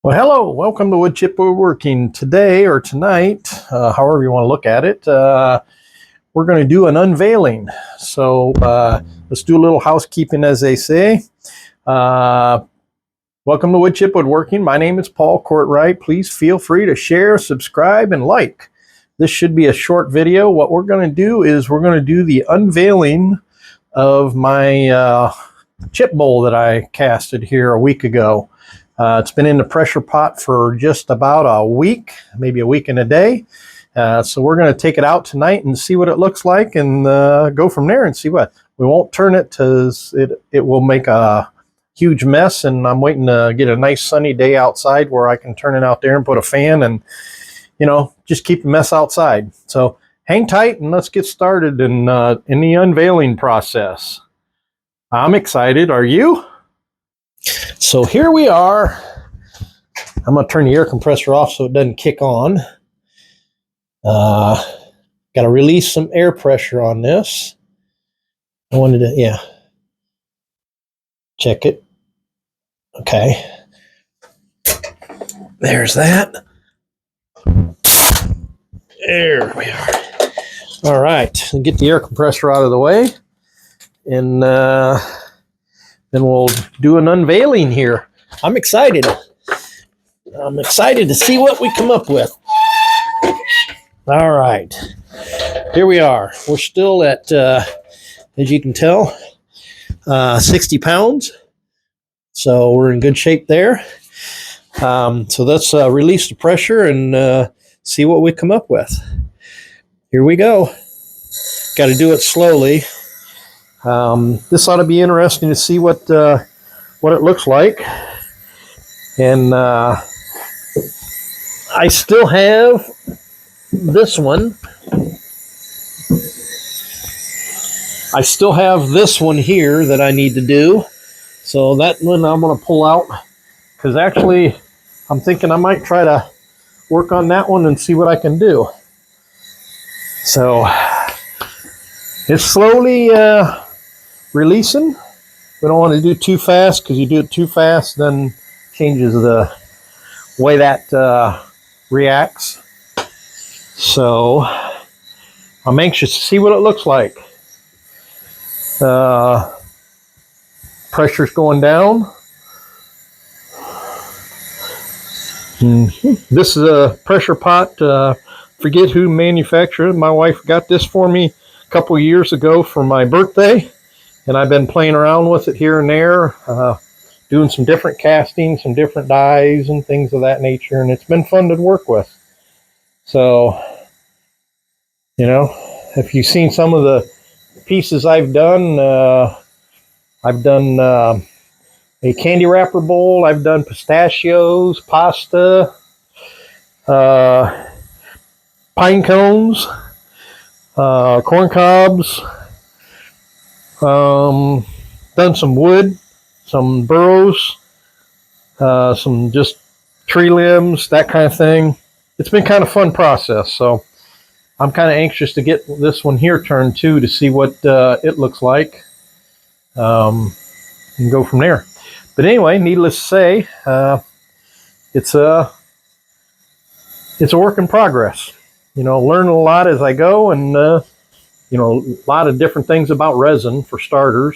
Well, hello, welcome to Wood Chip Woodworking. Today or tonight, however you want to look at it, we're going to do an unveiling. So let's do a little housekeeping, as they say. Welcome to Wood Chip Woodworking. My name is Paul Courtwright. Please feel free to share, subscribe, and like. This should be a short video. What we're going to do is we're going to do the unveiling of my chip bowl that I casted here a week ago. It's been in the pressure pot for just about a week, maybe a week and a day. So we're going to take it out tonight and see what it looks like and go from there and see what. We won't turn it because it will make a huge mess, and I'm waiting to get a nice sunny day outside where I can turn it out there and put a fan and, you know, just keep the mess outside. So hang tight and let's get started in the unveiling process. I'm excited. Are you? So here we are. I'm going to turn the air compressor off so it doesn't kick on. Got to release some air pressure on this. I wanted to, yeah. Check it. Okay. There's that. There we are. All right. I'll get the air compressor out of the way. And then we'll do an unveiling here. I'm excited. I'm excited to see what we come up with. All right. Here we are. We're still at, as you can tell, 60 pounds. So we're in good shape there. So let's release the pressure and see what we come up with. Here we go. Got to do it slowly. This ought to be interesting to see what it looks like. And I still have this one. I still have this one here that I need to do. So that one I'm going to pull out, because actually I'm thinking I might try to work on that one and see what I can do. So it's slowly releasing. We don't want to do it too fast, because you do it too fast, then changes the way that reacts. So I'm anxious to see what it looks like. Pressure's going down. This is a pressure pot. Forget who manufactured it. My wife got this for me a couple of years ago for my birthday. And I've been playing around with it here and there, doing some different castings, some different dies and things of that nature. And it's been fun to work with. So, you know, if you've seen some of the pieces I've done a candy wrapper bowl. I've done pistachios, pasta, pine cones, corn cobs. Done some wood, some burrows, some just tree limbs, that kind of thing. It's been kind of fun process, so I'm kind of anxious to get this one here turned too, to see what it looks like, and go from there. But anyway, needless to say, it's a work in progress. You know, learn a lot as I go, and you know, a lot of different things about resin, for starters.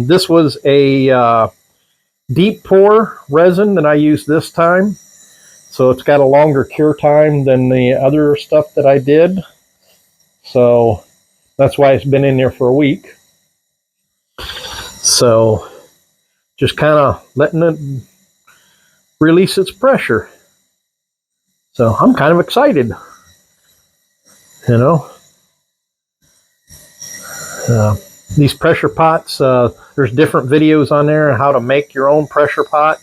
This was a deep pour resin that I used this time. So it's got a longer cure time than the other stuff that I did. So that's why it's been in there for a week. So just kind of letting it release its pressure. So I'm kind of excited, you know. These pressure pots, there's different videos on there on how to make your own pressure pot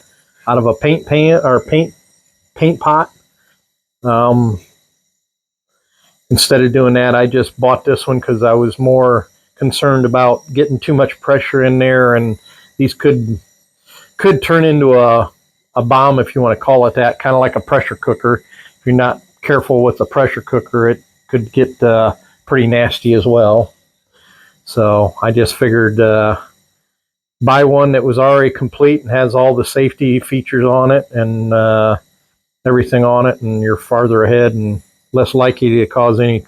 out of a paint pan or paint pot. Instead of doing that, I just bought this one because I was more concerned about getting too much pressure in there, and these could turn into a bomb, if you want to call it that, kind of like a pressure cooker. If you're not careful with the pressure cooker, it could get pretty nasty as well. So I just figured buy one that was already complete and has all the safety features on it, and everything on it, and you're farther ahead and less likely to cause any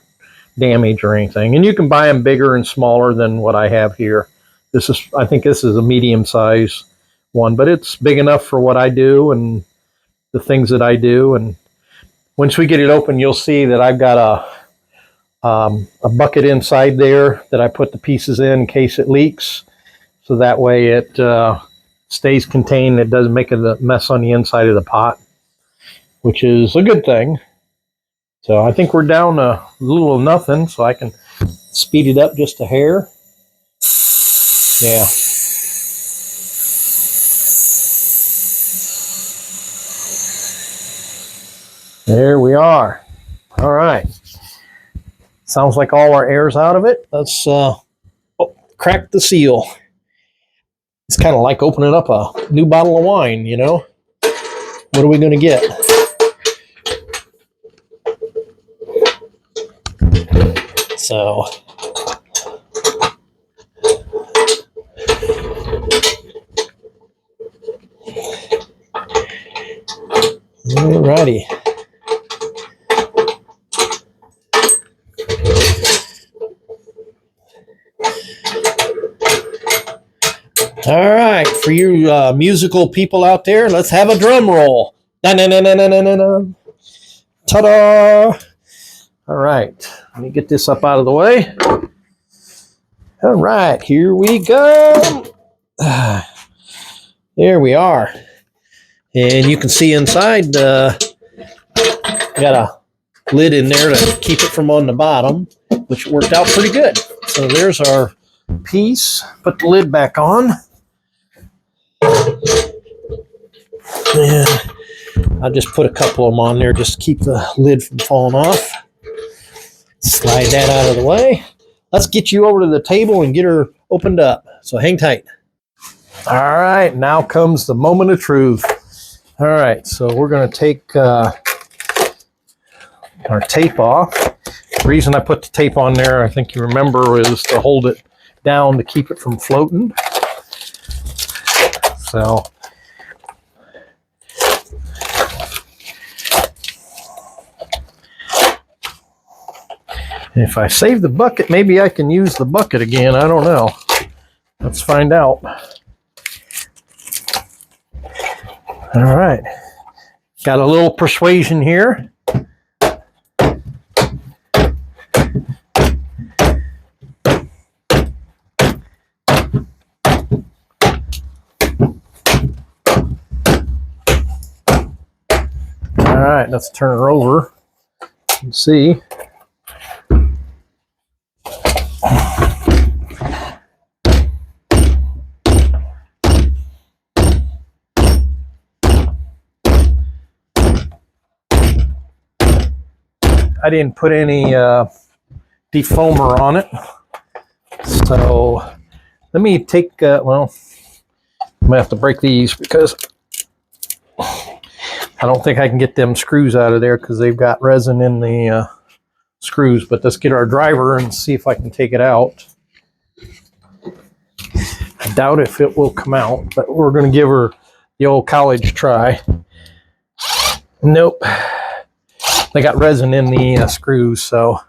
damage or anything. And you can buy them bigger and smaller than what I have here. I think this is a medium size one, but it's big enough for what I do and the things that I do. And once we get it open, you'll see that I've got a bucket inside there that I put the pieces in case it leaks. So that way it stays contained. It doesn't make a mess on the inside of the pot, which is a good thing. So I think we're down a little of nothing, so I can speed it up just a hair. Yeah. There we are. All right. Sounds like all our air's out of it. Let's crack the seal. It's kind of like opening up a new bottle of wine, you know? What are we going to get? So, alrighty. All right, for you musical people out there, let's have a drum roll. Ta-da! All right, let me get this up out of the way. All right, here we go. There we are. And you can see inside, got a lid in there to keep it from on the bottom, which worked out pretty good. So there's our piece. Put the lid back on. And I'll just put a couple of them on there just to keep the lid from falling off. Slide that out of the way. Let's get you over to the table and get her opened up. So hang tight. All right, now comes the moment of truth. All right, so we're going to take our tape off. The reason I put the tape on there, I think you remember, is to hold it down to keep it from floating. So if I save the bucket, maybe I can use the bucket again. I don't know. Let's find out. All right. Got a little persuasion here. All right, let's turn her over and see. I didn't put any defoamer on it. So let me take, well, I'm going to have to break these because I don't think I can get them screws out of there because they've got resin in the screws. But let's get our driver and see if I can take it out. I doubt if it will come out, but we're going to give her the old college try. Nope. They got resin in the screws, so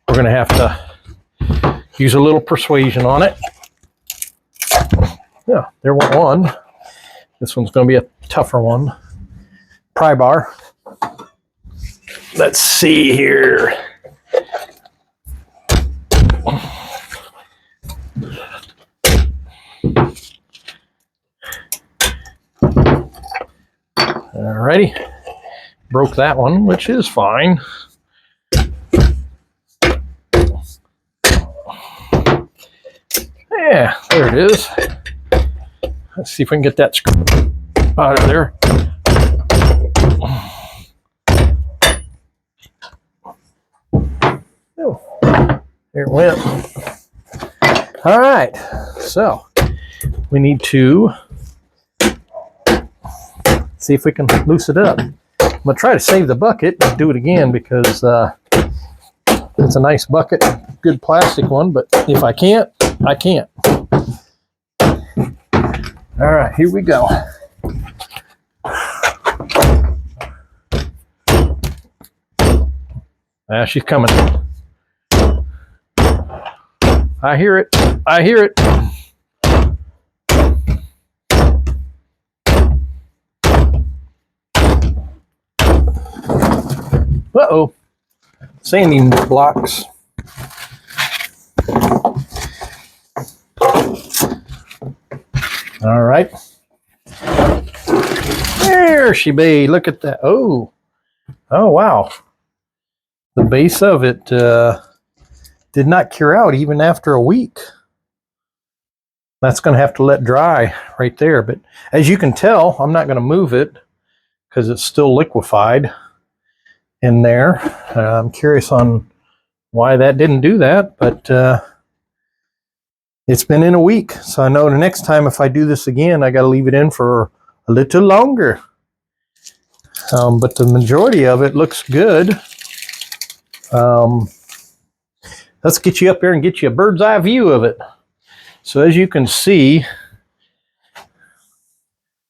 we're going to have to use a little persuasion on it. Yeah, there went one. This one's going to be a tougher one. Pry bar. Let's see here. Alrighty. Broke that one, which is fine. Yeah, there it is. Let's see if we can get that screw out of there. Oh, there it went. All right, so we need to see if we can loose it up. I'm going to try to save the bucket and do it again because it's a nice bucket, good plastic one, but if I can't, I can't. All right, here we go. She's coming. I hear it. I hear it. Uh-oh. Sanding blocks. All right. There she be. Look at that. Oh. Oh, wow. The base of it did not cure out even after a week. That's going to have to let dry right there. But as you can tell, I'm not going to move it because it's still liquefied in there. I'm curious on why that didn't do that, but it's been in a week. So I know the next time if I do this again, I got to leave it in for a little longer. But the majority of it looks good. Let's get you up there and get you a bird's eye view of it. So as you can see,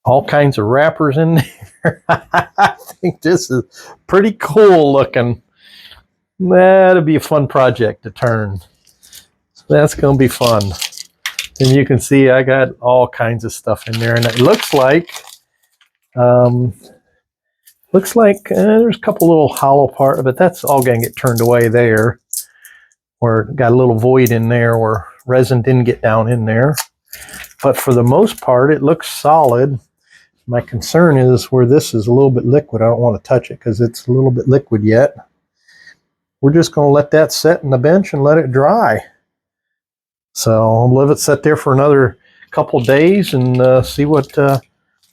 all kinds of wrappers in there. I think this is pretty cool looking. That'll be a fun project to turn. So that's going to be fun. And you can see I got all kinds of stuff in there, and it looks like there's a couple little hollow parts, but that's all going to get turned away there. Or got a little void in there where resin didn't get down in there. But for the most part, it looks solid. My concern is where this is a little bit liquid. I don't want to touch it because it's a little bit liquid yet. We're just going to let that set in the bench and let it dry. So I'll let it sit there for another couple days and see what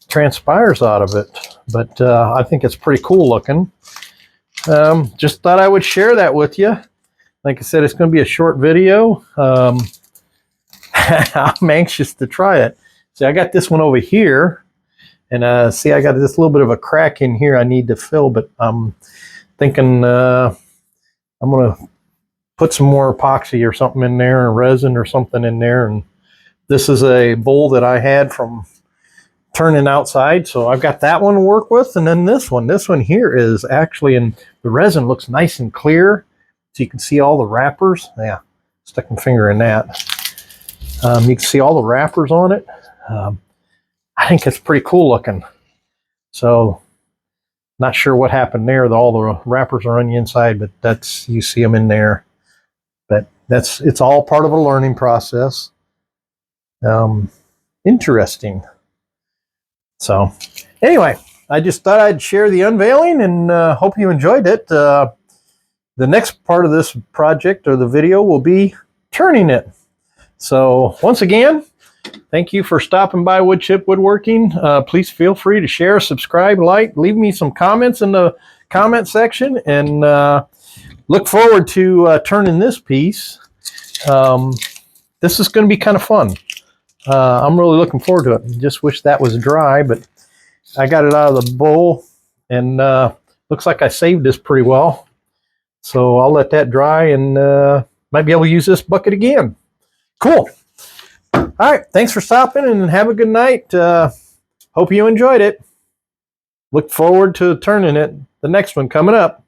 transpires out of it. But I think it's pretty cool looking. Just thought I would share that with you. Like I said, it's going to be a short video. I'm anxious to try it. See, I got this one over here. And see, I got this little bit of a crack in here I need to fill. But I'm thinking I'm going to put some more epoxy or something in there, or resin or something in there. And this is a bowl that I had from turning outside. So I've got that one to work with. And then this one here is actually, and the resin looks nice and clear. So you can see all the wrappers. Yeah, stuck my finger in that. You can see all the wrappers on it. I think it's pretty cool looking. So not sure what happened there. All the wrappers are on the inside, but that's, you see them in there. But it's all part of a learning process. Interesting. So anyway, I just thought I'd share the unveiling and hope you enjoyed it. The next part of this project or the video will be turning it. So once again, thank you for stopping by Wood Chip Woodworking. Please feel free to share, subscribe, like, leave me some comments in the comment section, and look forward to turning this piece. This is going to be kind of fun. I'm really looking forward to it. Just wish that was dry, but I got it out of the bowl, and looks like I saved this pretty well. So I'll let that dry and might be able to use this bucket again. Cool. All right. Thanks for stopping and have a good night. Hope you enjoyed it. Look forward to turning it. The next one coming up.